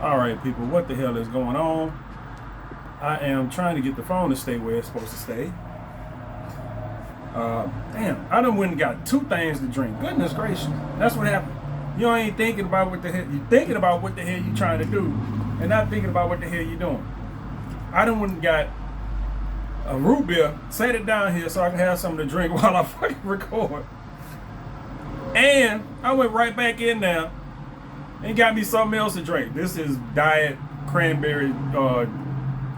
All right, people, what the hell is going on? I am trying to get the phone to stay where it's supposed to stay. Damn, I done went and got two things to drink. Goodness gracious, that's what happened. You ain't thinking about what the hell you thinking about what the hell you trying to do, and not thinking about what the hell you doing. I done went and got a root beer, set it down here so I can have something to drink while I fucking record. And I went right back in there and got me something else to drink. This is Diet Cranberry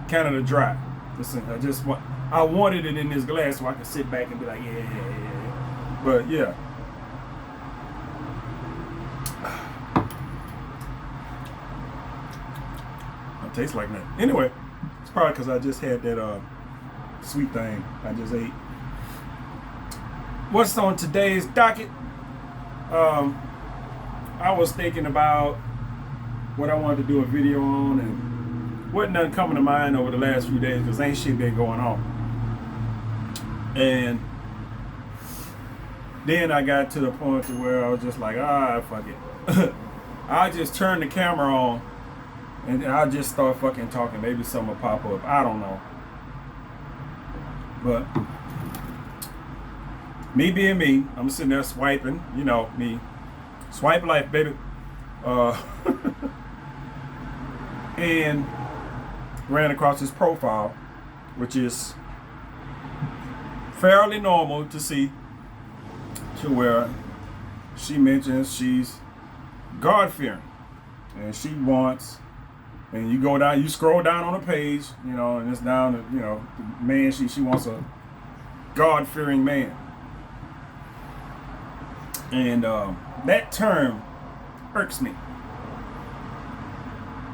Canada Dry. Listen, I wanted it in this glass so I could sit back and be like, yeah. But yeah. It tastes like that. Anyway, it's probably because I just had that sweet thing I just ate. What's on today's docket? I was thinking about what I wanted to do a video on, and wasn't nothing coming to mind over the last few days because ain't shit been going on. And then I got to the point to where I was just like, fuck it. I just turn the camera on and I just start fucking talking. Maybe something will pop up. I don't know. But me being me, I'm sitting there swiping, you know, me. Swipe life, baby. And ran across his profile, which is fairly normal to see, to where she mentions she's God-fearing. And she wants, and you go down, you scroll down on the page, you know, and it's down to, you know, the man, she wants a God-fearing man. And that term irks me.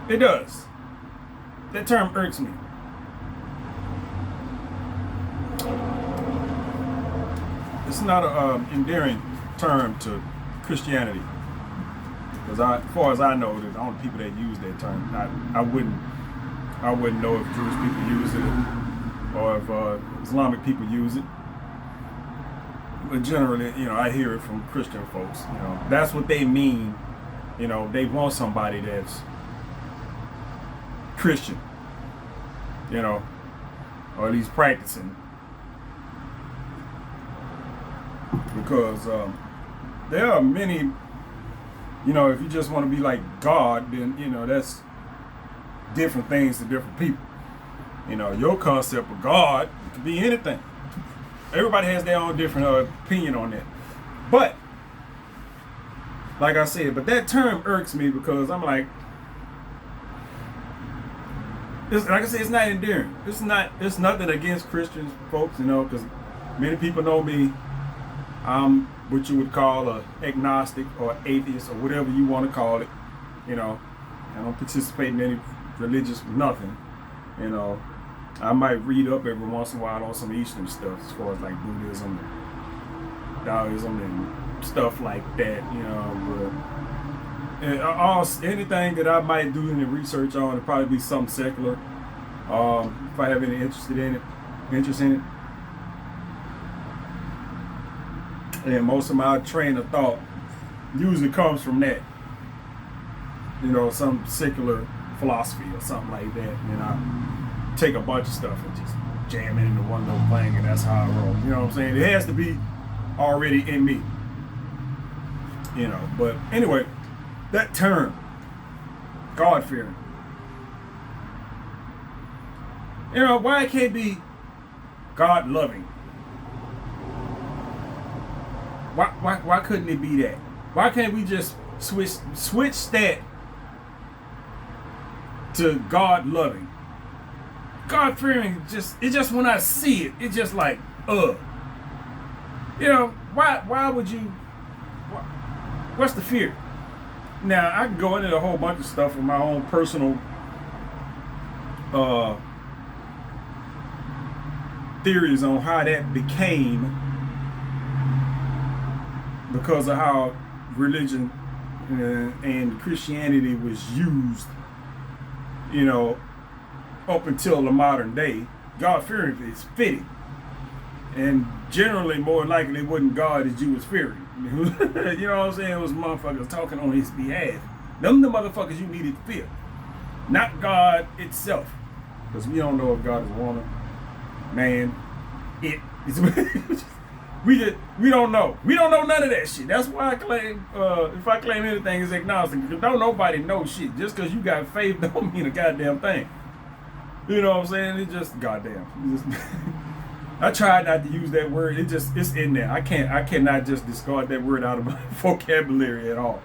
It does. That term irks me. It's not an endearing term to Christianity. Because as far as I know, there's only people that use that term. I wouldn't know if Jewish people use it or if Islamic people use it. But generally, you know, I hear it from Christian folks. You know, that's what they mean. You know, they want somebody that's Christian. You know, or at least practicing. Because there are many, you know, if you just want to be like God, then, you know, that's different things to different people. You know, your concept of God could be anything. Everybody has their own different opinion on that. But, like I said, but that term irks me because I'm like, like I said, it's not endearing. It's nothing against Christian folks, you know, because many people know me. I'm what you would call a agnostic or atheist or whatever you want to call it. You know, I don't participate in any religious nothing. You know, I might read up every once in a while on some Eastern stuff as far as like Buddhism and Taoism and stuff like that, you know. But anything that I might do any research on, it'd probably be something secular. If I have any interest in it. And most of my train of thought usually comes from that. You know, some secular philosophy or something like that. And I take a bunch of stuff and just jam it into one little thing, and that's how I roll. You know what I'm saying? It has to be already in me. You know, but anyway, that term, God-fearing. You know, why it can't be God-loving? Why couldn't it be that? Why can't we just switch that to God-loving? God-fearing, just when I see it, it's just like, You know, why would you, what's the fear? Now, I can go into a whole bunch of stuff with my own personal theories on how that became because of how religion and Christianity was used, you know, up until the modern day. God-fearing is fitting. And generally, more likely, it wasn't God that you was fearing. You know what I'm saying? It was motherfuckers talking on his behalf. Them the motherfuckers you needed to fear. not God itself, because we don't know if God is a woman, man, it is. we don't know. We don't know none of that shit. That's why I claim, if I claim anything is agnostic, because don't nobody know shit. Just because you got faith don't mean a goddamn thing. You know what I'm saying? It's just goddamn. I tried not to use that word. It's in there. I cannot just discard that word out of my vocabulary at all.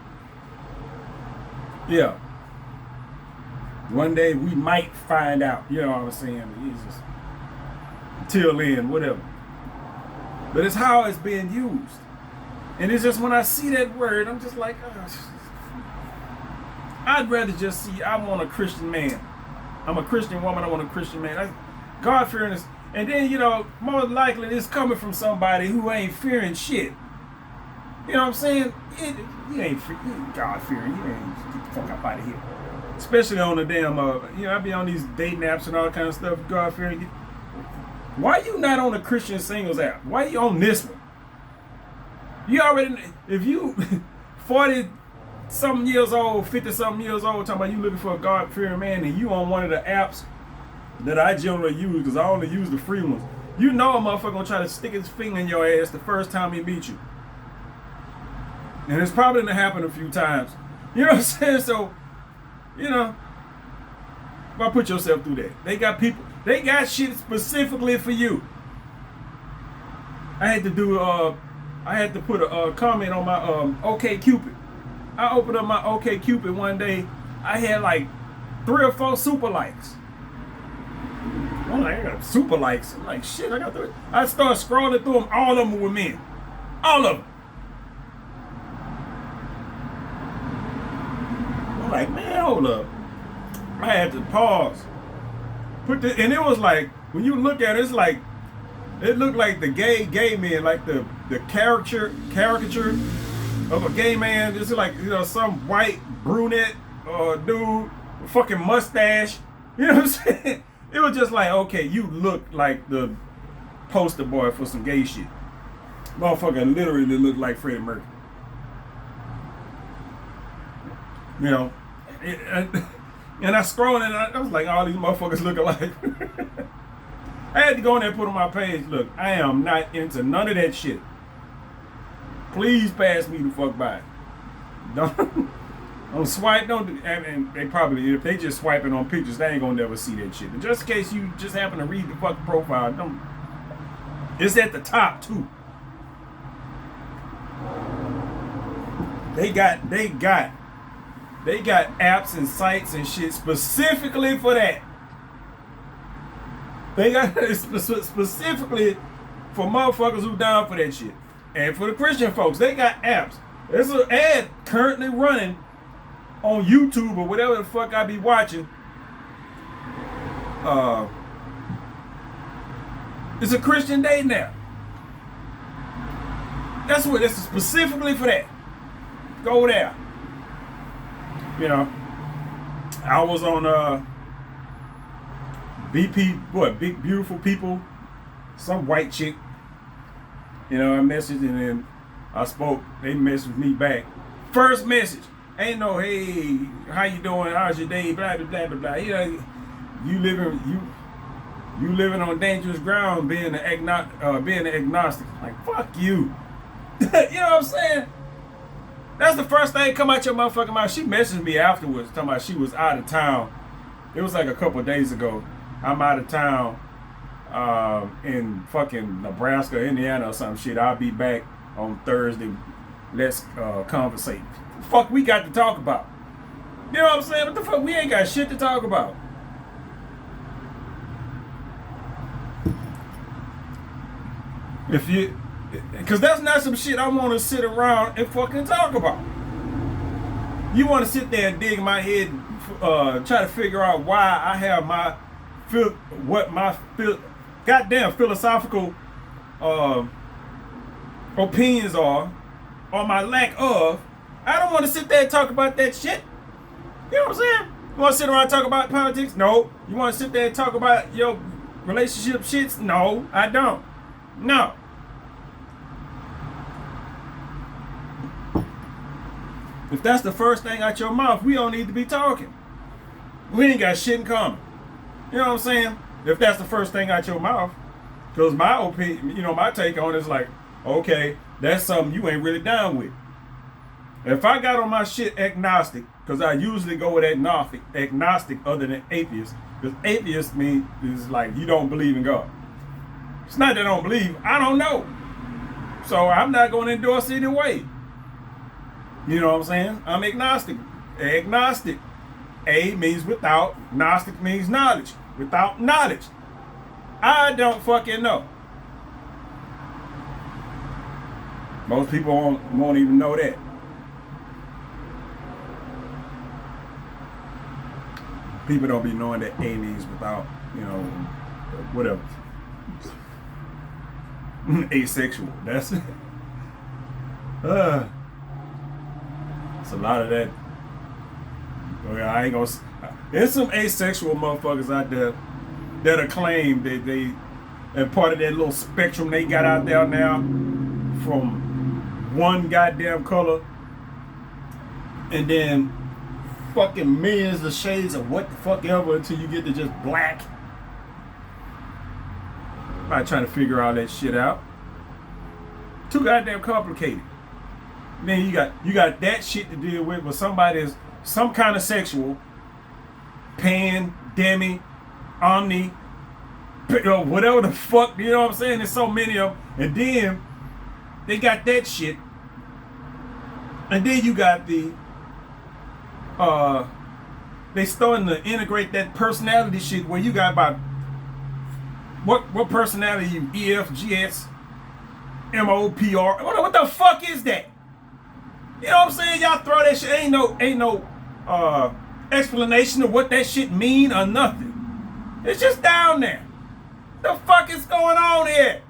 Yeah. One day we might find out. You know what I'm saying? It's just, till then, whatever. But it's how it's being used. And it's just when I see that word, I'm just like, oh, I'd rather just see, I want a Christian man. I'm a Christian woman, I want a Christian man. God-fearing is, and then, you know, more likely it's coming from somebody who ain't fearing shit. You know what I'm saying? You ain't God-fearing. You ain't, get the fuck up out of here. Especially on the damn, you know, I be on these dating apps and all kind of stuff, God-fearing. Why you not on the Christian Singles app? Why you on this one? You already, if you 40-something years old, 50-something years old, talking about you looking for a God-fearing man, and you on one of the apps that I generally use, because I only use the free ones, you know a motherfucker gonna try to stick his finger in your ass the first time he meet you. And it's probably gonna happen a few times. You know what I'm saying? So, you know, why put yourself through that? They got people, they got shit specifically for you. I had to put a comment on my OkCupid. I opened up my OkCupid one day. I had like 3 or 4 super likes. I'm like, I got super likes. I'm like, shit, I got 3. I started scrolling through them. All of them were men. All of them. I'm like, man, hold up. I had to pause. And it was like, when you look at it, it's like, it looked like the gay men, like the caricature of a gay man. It's like, you know, some white brunette dude with fucking mustache. You know what I'm saying? It was just like, okay, you look like the poster boy for some gay shit. Motherfucker literally looked like Freddie Mercury. You know, and I scrolled and I was like, all these motherfuckers look alike. I had to go in there and put on my page, look, I am not into none of that shit. Please pass me the fuck by. Don't swipe, and they probably, if they just swiping on pictures, they ain't gonna never see that shit. But just in case you just happen to read the fucking profile, it's at the top too. They got apps and sites and shit specifically for that. They got it specifically for motherfuckers who down for that shit. And for the Christian folks, they got apps. There's an ad currently running on YouTube or whatever the fuck I be watching. It's a Christian dating app. That's what it's specifically for that. Go there. You know, I was on Big Beautiful People, some white chick. You know, I messaged and then I spoke. They messaged me back. First message, ain't no, hey, how you doing? How's your day? Blah blah blah blah blah. You know, you living on dangerous ground, being an agnostic. Like, fuck you. You know what I'm saying? That's the first thing come out your motherfucking mouth. She messaged me afterwards, talking about she was out of town. It was like a couple of days ago. I'm out of town in fucking Nebraska, Indiana or some shit. I'll be back on Thursday. Let's conversate. What the fuck we got to talk about? You know what I'm saying? What the fuck? We ain't got shit to talk about. Because that's not some shit I want to sit around and fucking talk about. You want to sit there and dig in my head, try to figure out why I have goddamn philosophical opinions are, or my lack of. I don't want to sit there and talk about that shit. You know what I'm saying? You want to sit around and talk about politics? No. You want to sit there and talk about your relationship shits? No, I don't. No. If that's the first thing out your mouth, we don't need to be talking. We ain't got shit in common. You know what I'm saying? If that's the first thing out your mouth. Because my opinion, my take on it is like, okay, that's something you ain't really down with. If I got on my shit agnostic, because I usually go with agnostic other than atheist, because atheist means is like you don't believe in God. It's not that I don't believe, I don't know. So I'm not going to endorse either way. You know what I'm saying? I'm agnostic. Agnostic. A means without, gnostic means knowledge. Without knowledge. I don't fucking know. Most people won't even know that. People don't be knowing that A means without, whatever. Asexual. That's it. It's a lot of that. I ain't gonna. There's some asexual motherfuckers out there that'll claim that they are part of that little spectrum they got out there now, from one goddamn color, and then fucking millions of shades of what the fuck ever until you get to just black. I'm trying to figure all that shit out. Too goddamn complicated. Then you got that shit to deal with somebody is some kind of sexual, pan, demi, omni, whatever the fuck, you know what I'm saying? There's so many of them. And then they got that shit. And then you got they starting to integrate that personality shit where you got about what personality you EFGS, MOPR. What the fuck is that? You know what I'm saying? Y'all throw that shit. Ain't no explanation of what that shit mean or nothing. It's just down there. The fuck is going on here?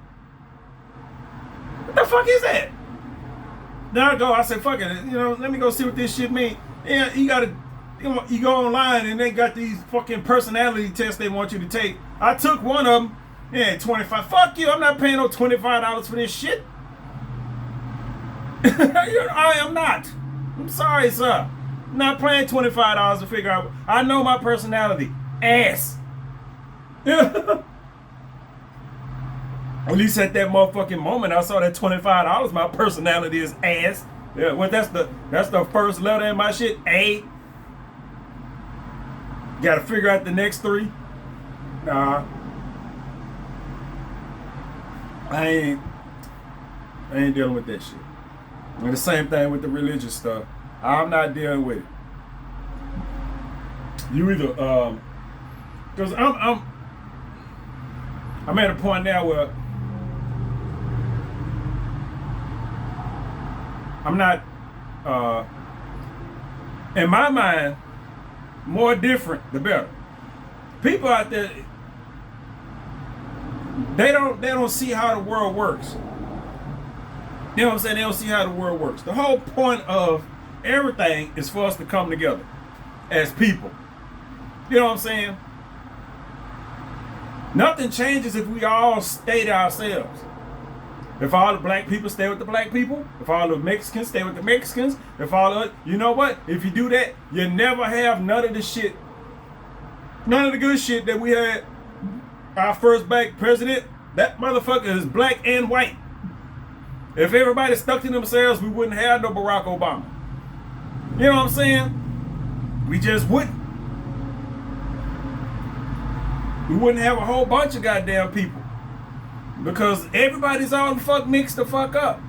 What the fuck is that? Then I say, fuck it, let me go see what this shit mean. Yeah, you go online and they got these fucking personality tests they want you to take. I took one of them. Yeah, 25. Fuck you, I'm not paying no $25 for this shit. I am not. I'm sorry, sir. I'm not paying $25 to figure out. I know my personality. Ass. At least at that motherfucking moment, I saw that $25. My personality is ass. Yeah, well, that's the first letter in my shit. A. Got to figure out the next three. Nah. I ain't dealing with that shit. And the same thing with the religious stuff. I'm not dealing with it. You either because I'm at a point now where I'm not in my mind, more different the better. People out there, they don't see how the world works. You know what I'm saying? They don't see how the world works. The whole point of everything is for us to come together as people. You know what I'm saying? Nothing changes if we all stay to ourselves. If all the black people stay with the black people, if all the Mexicans stay with the Mexicans, if all the, you know what? If you do that, you never have none of the shit, none of the good shit that we had. Our first black president, that motherfucker is black and white. If everybody stuck to themselves, we wouldn't have no Barack Obama. You know what I'm saying? We just wouldn't. We wouldn't have a whole bunch of goddamn people. Because everybody's all the fuck mixed the fuck up.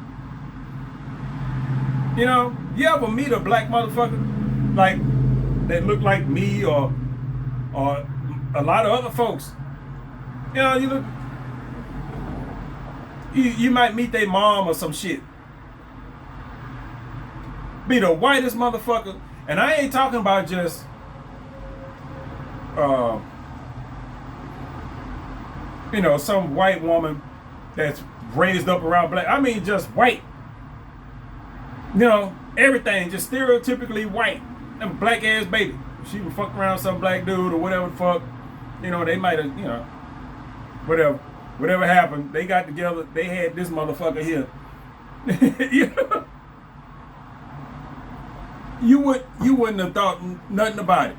You know, you ever meet a black motherfucker like that look like me or a lot of other folks? You know, you might meet their mom or some shit. Be the whitest motherfucker, and I ain't talking about just some white woman that's raised up around black. I mean just white. You know, everything just stereotypically white. Them black ass baby. She would fuck around some black dude or whatever the fuck. You know, they might have, whatever happened, they got together, they had this motherfucker here. You wouldn't have thought nothing about it.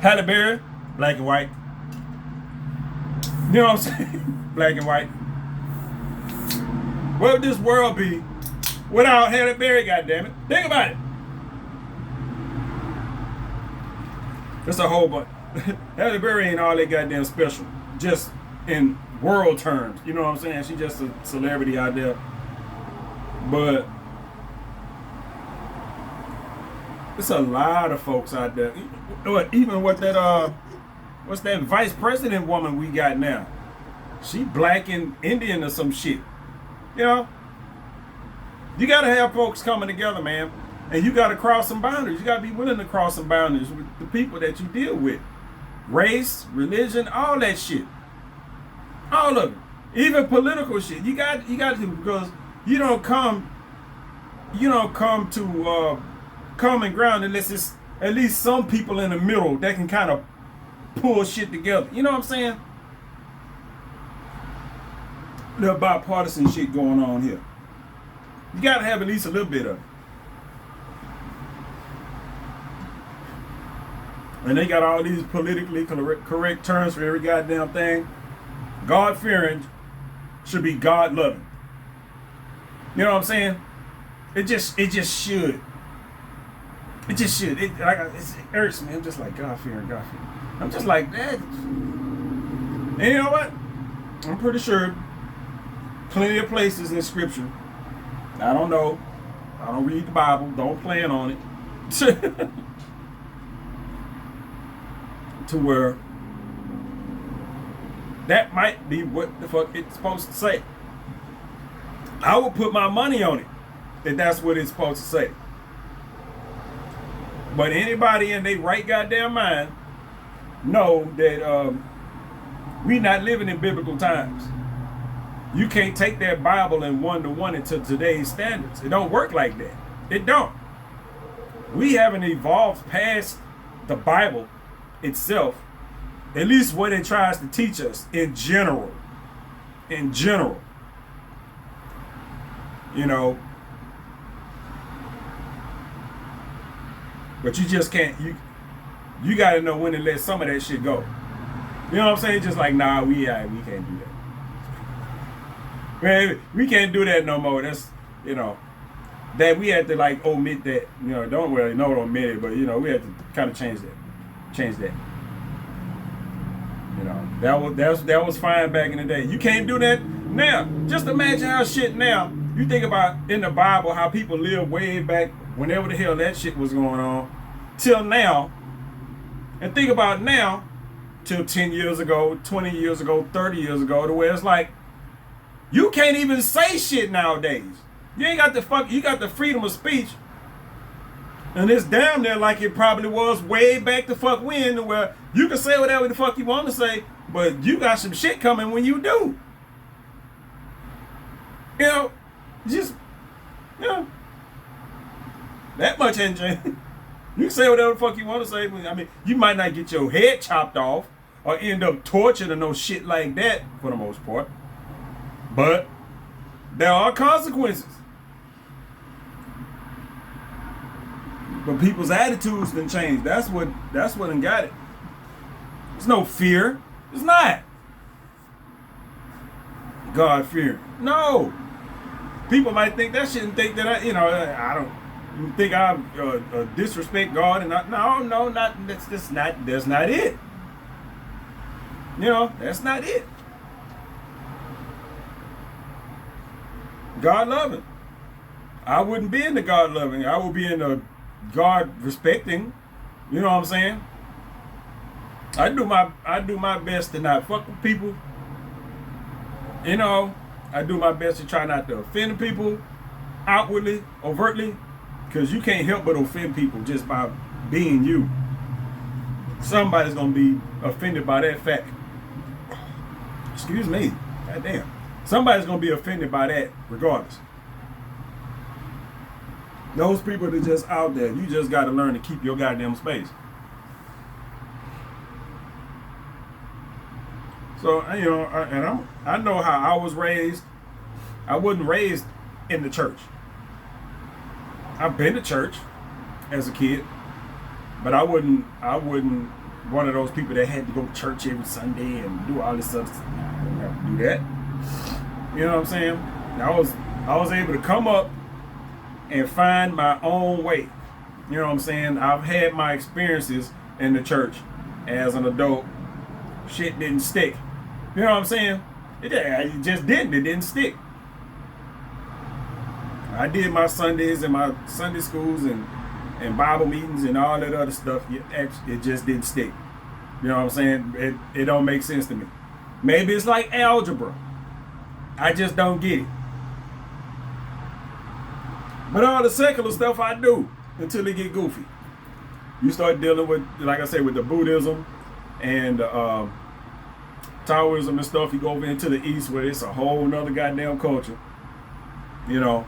Halle Berry, black and white. You know what I'm saying? Black and white. What would this world be without Halle Berry, goddammit? Think about it. There's a whole bunch. Halle Berry ain't all that goddamn special. Just in world terms. You know what I'm saying? She's just a celebrity out there. But it's a lot of folks out there. Even with that what's that vice president woman we got now? She black and Indian or some shit. You know? You gotta have folks coming together, man. And you gotta cross some boundaries. You gotta be willing to cross some boundaries with the people that you deal with. Race, religion, all that shit. All of it. Even political shit. You got to, because you don't come to common ground unless it's at least some people in the middle that can kind of pull shit together. You know what I'm saying? Little bipartisan shit going on here. You gotta have at least a little bit of it. And they got all these politically correct terms for every goddamn thing. God-fearing should be God-loving. You know what I'm saying? It just should. It just should. It irks me. I'm just like God-fearing. I'm just like that. And you know what? I'm pretty sure plenty of places in Scripture. I don't know. I don't read the Bible. Don't plan on it. To where that might be what the fuck it's supposed to say. I would put my money on it that that's what it's supposed to say. But anybody in their right goddamn mind know that we not living in biblical times. You can't take that Bible and one-to-one into today's standards. It don't work like that. It don't. We haven't evolved past the Bible itself, at least what it tries to teach us in general. You know, but you just can't, you got to know when to let some of that shit go. You know what I'm saying? Just like, nah, we can't do that. Man, we can't do that no more. That's, you know, that we had to like omit that. You know, don't omit it, but you know, we had to kind of change that. You know, that was fine back in the day. You can't do that now. Just imagine how shit now. You think about in the Bible how people lived way back whenever the hell that shit was going on till now. And think about now till 10 years ago, 20 years ago, 30 years ago, to where it's like you can't even say shit nowadays. You ain't got you got the freedom of speech. And it's damn near like it probably was way back the fuck when, where you can say whatever the fuck you want to say, but you got some shit coming when you do. You know, just, you know, that much ain't changed. You can say whatever the fuck you want to say. I mean, you might not get your head chopped off or end up tortured or no shit like that for the most part. But there are consequences. But people's attitudes done changed. That's what done got it. There's no fear. It's not. God fear. No. People might think that shit and think that I don't think I disrespect God and that's not it. You know, that's not it. God loving. I wouldn't be into God loving. I would be into God respecting. You know what I'm saying? I do my best to not fuck with people. You know, I do my best to try not to offend people outwardly, overtly, because you can't help but offend people just by being you. Somebody's gonna be offended by that fact. Excuse me. God damn. Somebody's gonna be offended by that regardless. Those people that are just out there, you just gotta learn to keep your goddamn space. So, you know, I know how I was raised. I wasn't raised in the church. I've been to church as a kid, but I wouldn't one of those people that had to go to church every Sunday and do all this stuff. I don't have to do that. You know what I'm saying? I was able to come up and find my own way. You know what I'm saying? I've had my experiences in the church as an adult. Shit didn't stick. You know what I'm saying? It just didn't. It didn't stick. I did my Sundays and my Sunday schools and Bible meetings and all that other stuff. It just didn't stick. You know what I'm saying? It don't make sense to me. Maybe it's like algebra. I just don't get it. But all the secular stuff I do until it get goofy. You start dealing with, like I said, with the Buddhism and Taoism and stuff. You go over into the East where it's a whole nother goddamn culture. You know.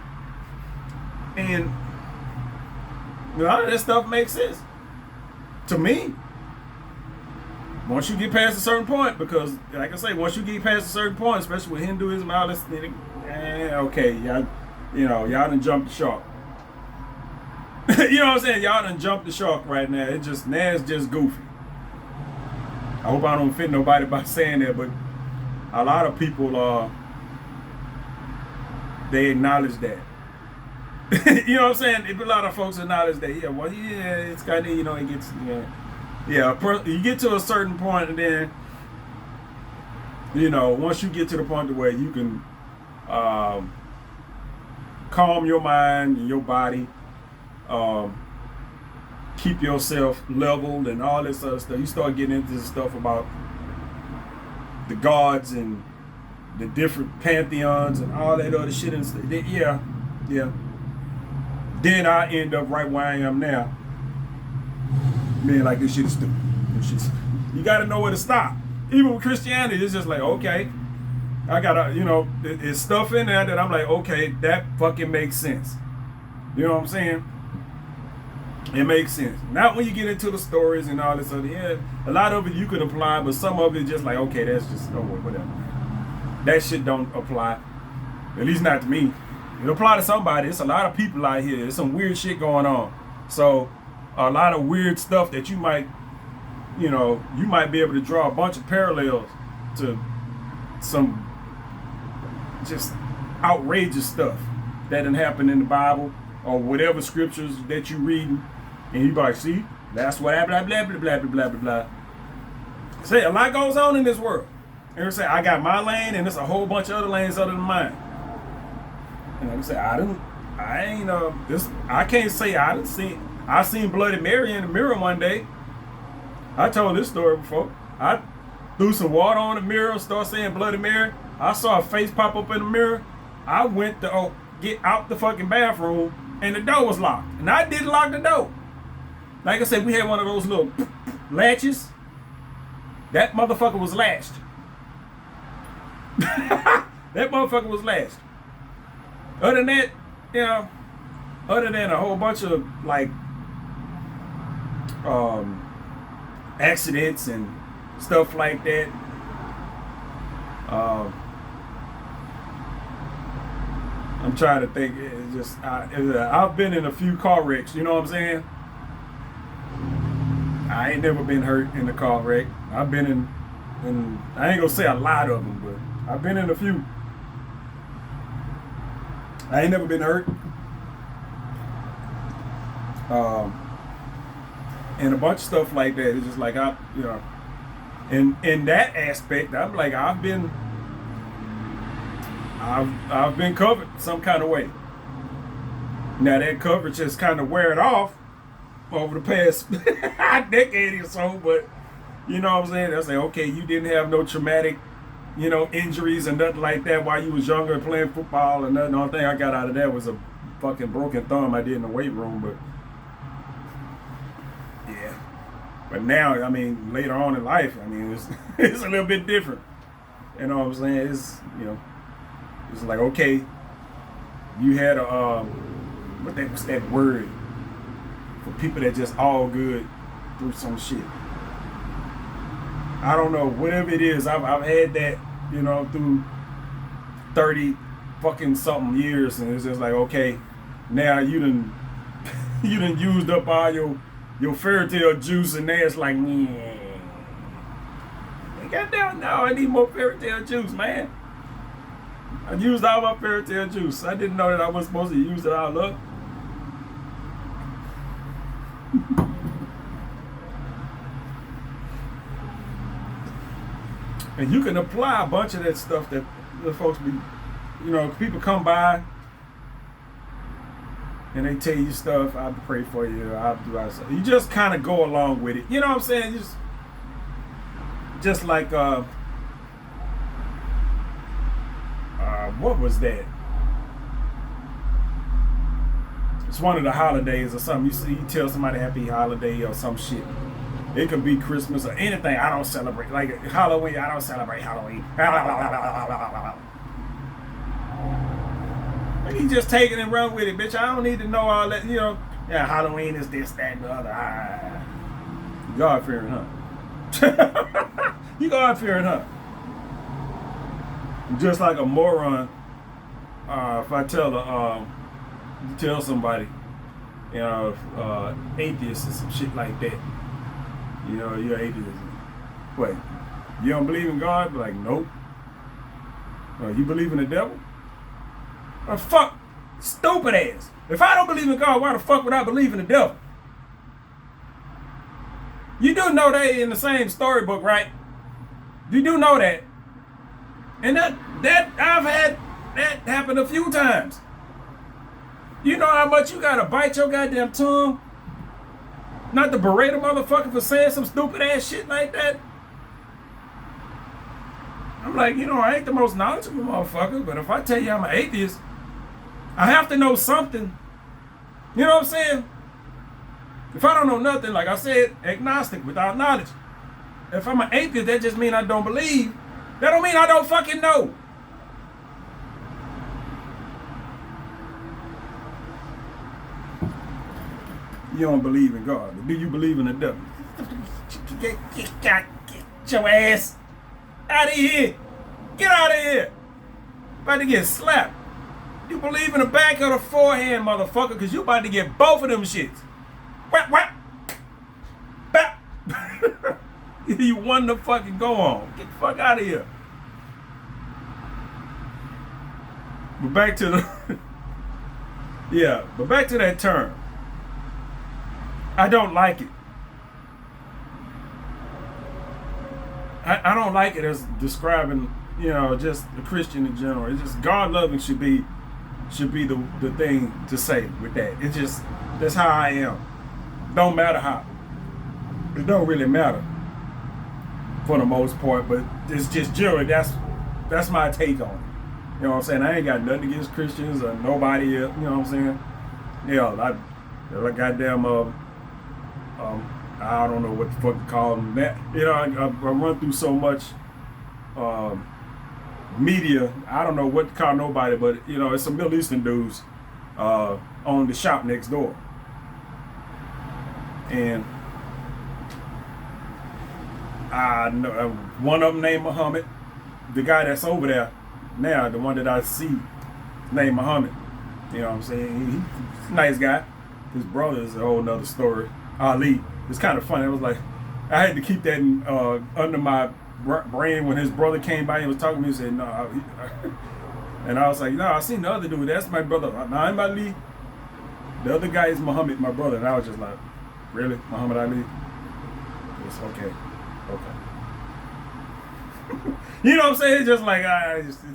And a lot of that stuff makes sense to me. Once you get past a certain point, because like I say, once you get past a certain point, especially with Hinduism, all this, okay, y'all done jumped the shark. You know what I'm saying? Y'all done jumped the shark right now. It's just goofy. I hope I don't offend nobody by saying that, but a lot of people they acknowledge that. You know what I'm saying? If a lot of folks acknowledge that, it's kind of, it gets, you get to a certain point, and then, once you get to the point where you can calm your mind and your body, keep yourself leveled and all this other stuff, you start getting into stuff about the gods and the different pantheons and all that other shit and stuff. Yeah. Then I end up right where I am now. Man, like, this shit is stupid. You got to know where to stop. Even with Christianity, it's just like, okay, I got to, there's stuff in there that I'm like, okay, that fucking makes sense. You know what I'm saying? It makes sense. Not when you get into the stories and all this other, a lot of it you could apply, but some of it just like, okay, that's just, whatever. That shit don't apply. At least not to me. It apply to somebody. It's a lot of people out here. There's some weird shit going on. So a lot of weird stuff that you might be able to draw a bunch of parallels to some just outrageous stuff that done happened in the Bible or whatever scriptures that you reading, and you like, see, that's what happened, blah, blah, blah, blah, blah, blah, blah. Say, a lot goes on in this world. And say, I got my lane, and there's a whole bunch of other lanes other than mine. And like I said, I can't say I seen Bloody Mary in the mirror one day. I told this story before. I threw some water on the mirror, started saying Bloody Mary. I saw a face pop up in the mirror. I went to get out the fucking bathroom, and the door was locked. And I didn't lock the door. Like I said, we had one of those little latches. That motherfucker was latched. That motherfucker was latched. Other than that, other than a whole bunch of like accidents and stuff like that, I'm trying to think. It's just I've been in a few car wrecks. You know what I'm saying? I ain't never been hurt in a car wreck. I've been in I ain't gonna say a lot of them, but I've been in a few. I ain't never been hurt. And a bunch of stuff like that. It's just like in that aspect, I'm like I've been covered some kind of way. Now that coverage has kind of weared off over the past decade or so, but you know what I'm saying? That's like, okay, you didn't have no traumatic, injuries and nothing like that while you was younger playing football and nothing. The only thing I got out of that was a fucking broken thumb I did in the weight room, but yeah. But now, later on in life, it's a little bit different. You know what I'm saying? It's, it's like, okay, you had what's that word for people that just all good through some shit? I don't know, whatever it is, I've had that, through 30 fucking something years, and it's just like, okay, now you done used up all your fairy tale juice, and now it's like, yeah. Goddamn, no, I need more fairy tale juice, man. I used all my fairy tale juice. I didn't know that I wasn't supposed to use it all up. And you can apply a bunch of that stuff that the folks be, people come by and they tell you stuff. I'll pray for you. I'll do all stuff. You just kind of go along with it. You know what I'm saying? Just like what was that? It's one of the holidays or something. You tell somebody happy holiday or some shit. It could be Christmas or anything. I don't celebrate. Like Halloween, I don't celebrate Halloween. You just take it and run with it, bitch. I don't need to know all that, Yeah, Halloween is this, that, and the other. God-fearing, huh? You God-fearing, huh? Just like a moron, if I tell somebody, atheist or some shit like that, you're atheist. Wait, you don't believe in God? Be like, nope. You believe in the devil? Fuck, stupid ass. If I don't believe in God, why the fuck would I believe in the devil? You do know they in the same storybook, right? You do know that. And that I've had that happen a few times. You know how much you gotta bite your goddamn tongue not to berate a motherfucker for saying some stupid ass shit like that? I'm like, I ain't the most knowledgeable motherfucker, but if I tell you I'm an atheist, I have to know something. You know what I'm saying? If I don't know nothing, like I said, agnostic, without knowledge. If I'm an atheist, that just means I don't believe. That don't mean I don't fucking know. You don't believe in God, but do you believe in the devil? Get your ass out of here. Get out of here. About to get slapped. You believe in the back of the forehand, motherfucker, because you about to get both of them shits. What? Bap. You want to fucking go on. Get the fuck out of here. But back to back to that term. I don't like it. I don't like it as describing, just a Christian in general. It's just God loving should be the thing to say with that. It's just, that's how I am. Don't matter how. It don't really matter for the most part, but it's just generally that's my take on it. You know what I'm saying? I ain't got nothing against Christians or nobody else. You know what I'm saying? I goddamn I don't know what the fuck to call them. That I run through so much media. I don't know what to call nobody, but it's some Middle Eastern dudes on the shop next door, and I know one of them named Muhammad. The guy that's over there now, the one that I see, named Muhammad. You know what I'm saying? He's a nice guy. His brother is a whole nother story. Ali. It's kind of funny. It was like, I had to keep that under my brain when his brother came by and was talking to me. He said, no. And I was like, no, I seen the other dude. That's my brother. No, I'm Ali. The other guy is Muhammad, my brother. And I was just like, really? Muhammad Ali? It's okay. You know what I'm saying? It's just like,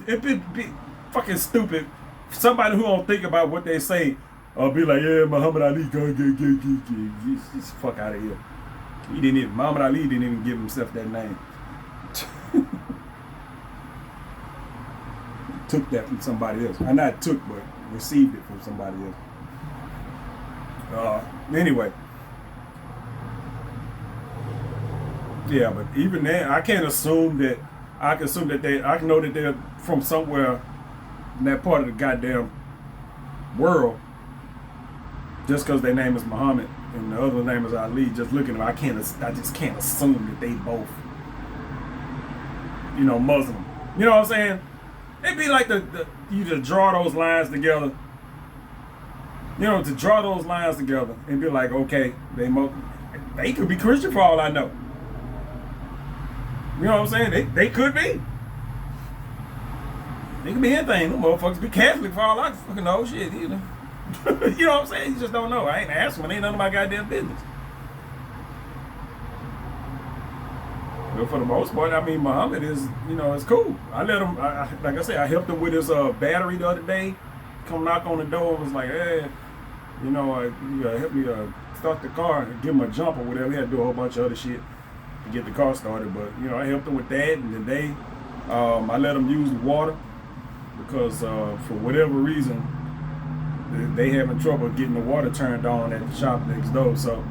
it'd be fucking stupid. Somebody who don't think about what they say, be like, yeah, Muhammad Ali, go. Just fuck out of here. Muhammad Ali didn't even give himself that name. Took that from somebody else. I not took, but received it from somebody else. Anyway. Yeah, but even then, I can't assume that. I can know that they're from somewhere in that part of the goddamn world, just because their name is Muhammad and the other name is Ali. Just looking at them, I just can't assume that they both, Muslim. You know what I'm saying? It'd be like you to draw those lines together. To draw those lines together and be like, okay, they could be Christian for all I know. You know what I'm saying? They could be. They could be anything. Them motherfuckers be Catholic for all I fucking know. Shit, you know. You know what I'm saying? You just don't know. I ain't asking. Ain't none of my goddamn business. But for the most part, I mean, Muhammad is, you know, it's cool. I let him, like I said, I helped him with his battery the other day. Come knock on the door and was like, hey, you know, you help me start the car and give him a jump or whatever. He had to do a whole bunch of other shit to get the car started. But, you know, I helped him with that. And today, I let him use the water because for whatever reason, they having trouble getting the water turned on at the shop next door. So,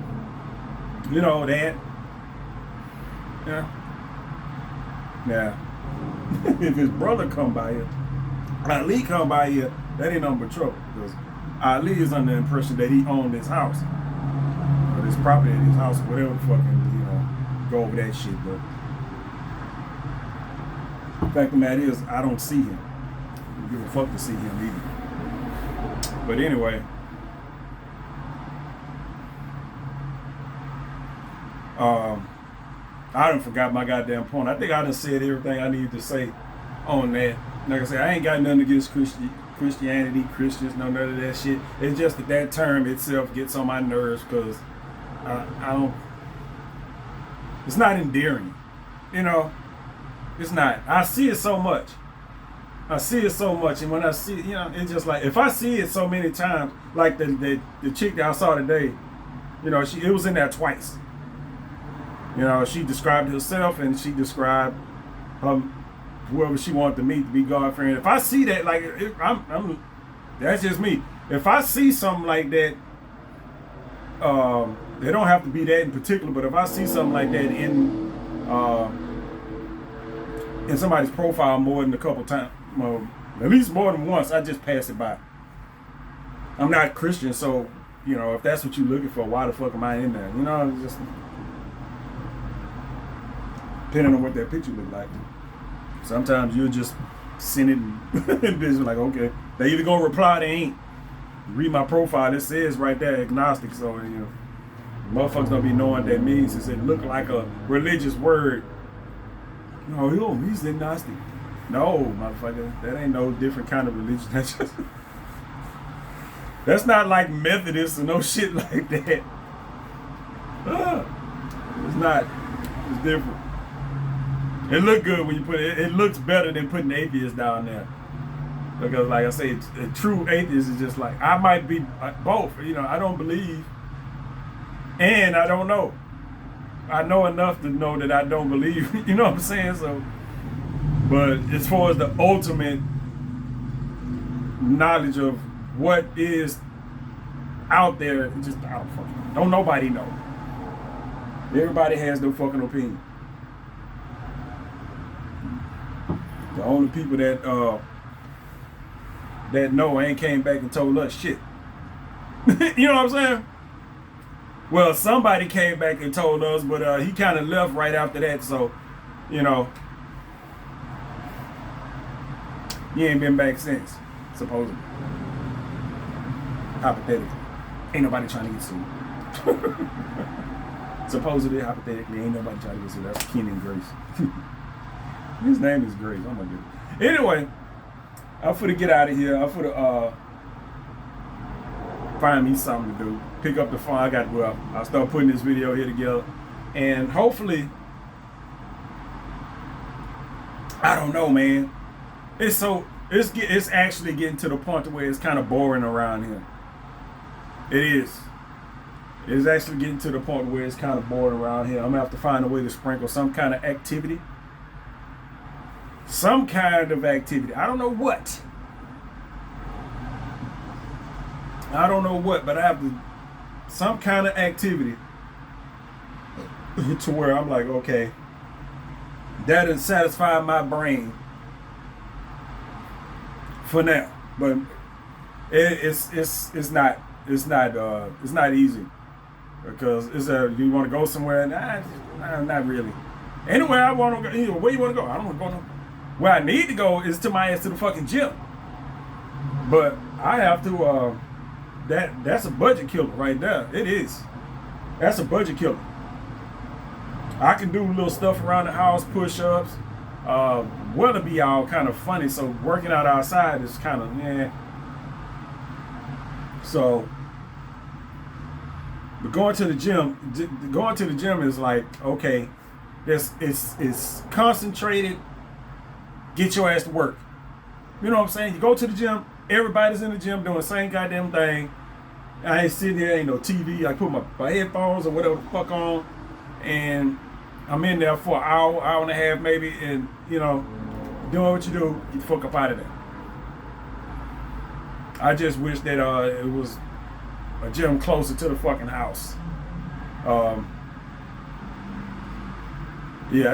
you know, that. Yeah. If his brother come by here, Ali come by here, that ain't nothing but trouble. Because Ali is under the impression that he owned this house. Or this property in his house, or whatever fucking, you know, go over that shit. But the fact of the matter is, I don't see him. I don't give a fuck to see him either. But anyway. I done forgot my goddamn point. I think I done said everything I needed to say on that. Like I said, I ain't got nothing against Christianity, Christians, none of that shit. It's just that term itself gets on my nerves because I don't. It's not endearing, you know. It's not. I see it so much. And when I see it, you know, it's just like if I see it so many times, like the chick that I saw today, you know, it was in there twice. You know, she described herself and she described whoever she wanted to meet to be God-fearing. If I see that, like, that's just me. If I see something like that, they don't have to be that in particular, but if I see something like that in somebody's profile more than a couple times, well, at least more than once, I just pass it by. I'm not Christian, so, you know, if that's what you're looking for, why the fuck am I in there? You know, it's just depending on what that picture look like. Sometimes you'll just send it and vision like, okay, they either gonna reply, they ain't. Read my profile, it says right there, agnostic, so, you know, motherfuckers don't be knowing what that means since it look like a religious word. No, he's agnostic. No, motherfucker, that ain't no different kind of religion. That's not like Methodist or no shit like that. It's not. It's different. It look good when you put it. It looks better than putting atheists down there. Because, like I say, a true atheist is just like, I might be both. You know, I don't believe, and I don't know. I know enough to know that I don't believe. You know what I'm saying? So, but as far as the ultimate knowledge of what is out there, it just don't nobody know. Everybody has their fucking opinion. The only people that know ain't came back and told us shit. You know what I'm saying? Well, somebody came back and told us, but he kind of left right after that. So, you know, he ain't been back since, supposedly. Hypothetically. Ain't nobody trying to get sued. Supposedly, hypothetically, ain't nobody trying to get sued. That's Kenan Grace. His name is Grace. Oh my goodness. Anyway, I'm finna get out of here. I'm finna find me something to do. Pick up the phone. I got to go out. I'll start putting this video here together. And hopefully, I don't know, man. It's actually getting to the point where it's kind of boring around here. It is. It's actually getting to the point where it's kind of boring around here. I'm gonna have to find a way to sprinkle some kind of activity. Some kind of activity. I don't know what. But I have to, some kind of activity to where I'm like, okay, that has satisfied my brain for now. But it's not easy because you want to go somewhere? Nah, not really. Anywhere I want to go, where you want to go? I don't want to go nowhere. Where I need to go is to the fucking gym. But I have to. That's a budget killer right there. It is. That's a budget killer. I can do little stuff around the house, push-ups. Weather be all kind of funny, so working out outside is kind of So, but going to the gym is like, okay, it's concentrated. Get your ass to work. You know what I'm saying? You go to the gym, everybody's in the gym doing the same goddamn thing. I ain't sitting there, ain't no TV. I put my headphones or whatever the fuck on, and I'm in there for an hour and a half maybe, and doing what you do, get the fuck up out of there. I just wish that it was a gym closer to the fucking house. I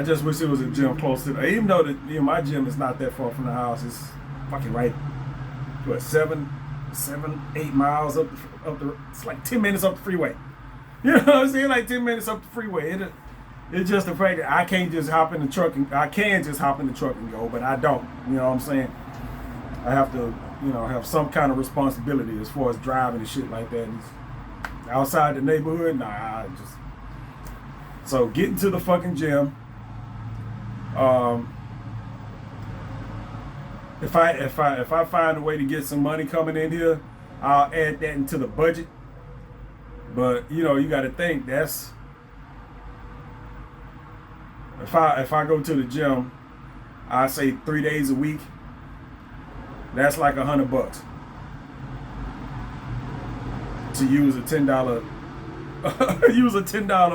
just wish it was a gym closer. Even though my gym is not that far from the house, it's fucking right. What 7-8 miles up the. It's like 10 minutes up the freeway. You know what I'm saying? Like 10 minutes up the freeway. It's just the fact that I can't just hop in the truck I can just hop in the truck and go, but I don't. You know what I'm saying? I have to, have some kind of responsibility as far as driving and shit like that. It's outside the neighborhood, So getting to the fucking gym. If I find a way to get some money coming in here, I'll add that into the budget. But you got to think that's if I go to the gym, I say 3 days a week. That's like $100 to use a $10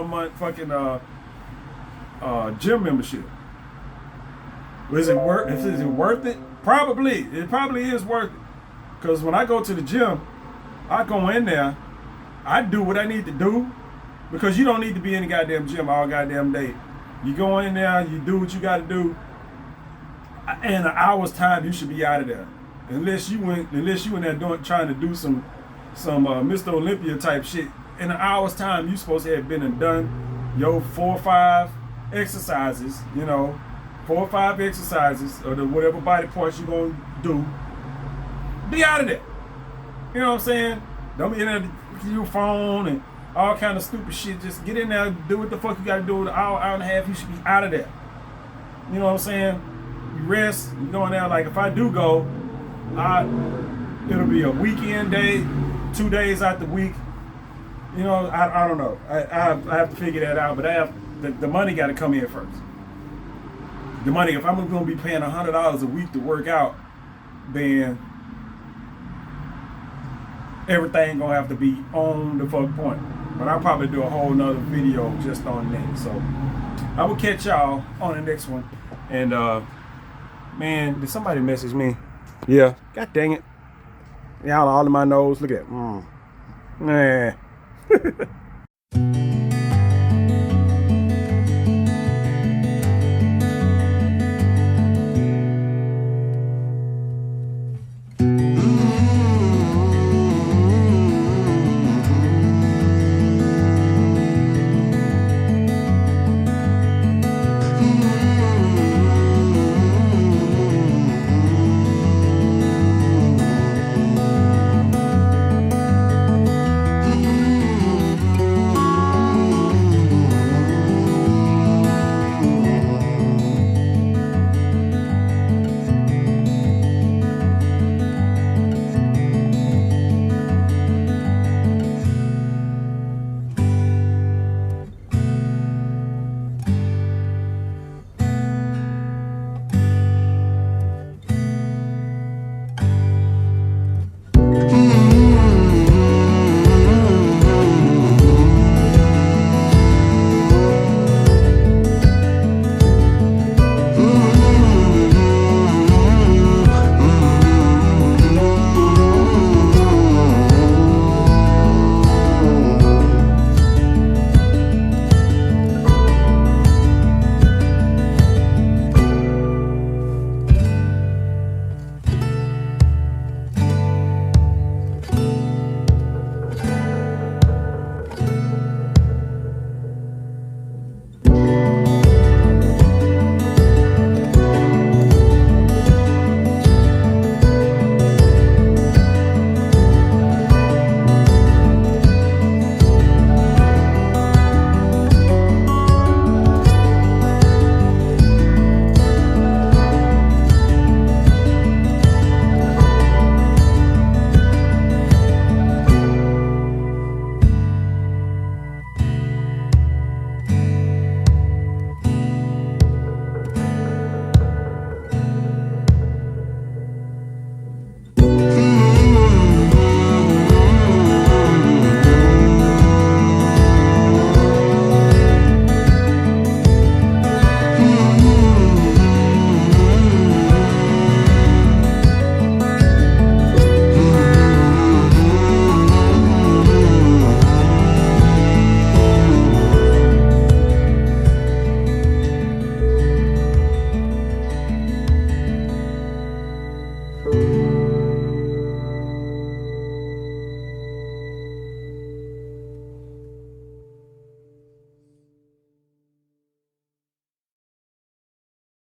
a month fucking gym membership. Is it worth it? Probably. It probably is worth it. Because when I go to the gym, I go in there, I do what I need to do. Because you don't need to be in the goddamn gym all goddamn day. You go in there, you do what you got to do. In an hour's time, you should be out of there. Unless you in there trying to do some Mr. Olympia type shit. In an hour's time, you supposed to have been and done your 4 or 5 exercises. 4 or 5 exercises or whatever body parts you're gonna do. Be out of there. You know what I'm saying? Don't be in there with your phone and all kind of stupid shit. Just get in there, do what the fuck you gotta do. An hour and a half, you should be out of there. You know what I'm saying? You rest, you go in there. Like if I do go, it'll be a weekend day, 2 days out the week. I don't know. I have to figure that out, but the money got to come in first. The money, if I'm going to be paying $100 a week to work out, then everything going to have to be on the fuck point. But I'll probably do a whole nother video just on that. So I will catch y'all on the next one. And man, did somebody message me? Yeah. God dang it. Y'all all in my nose. Look at that. Man.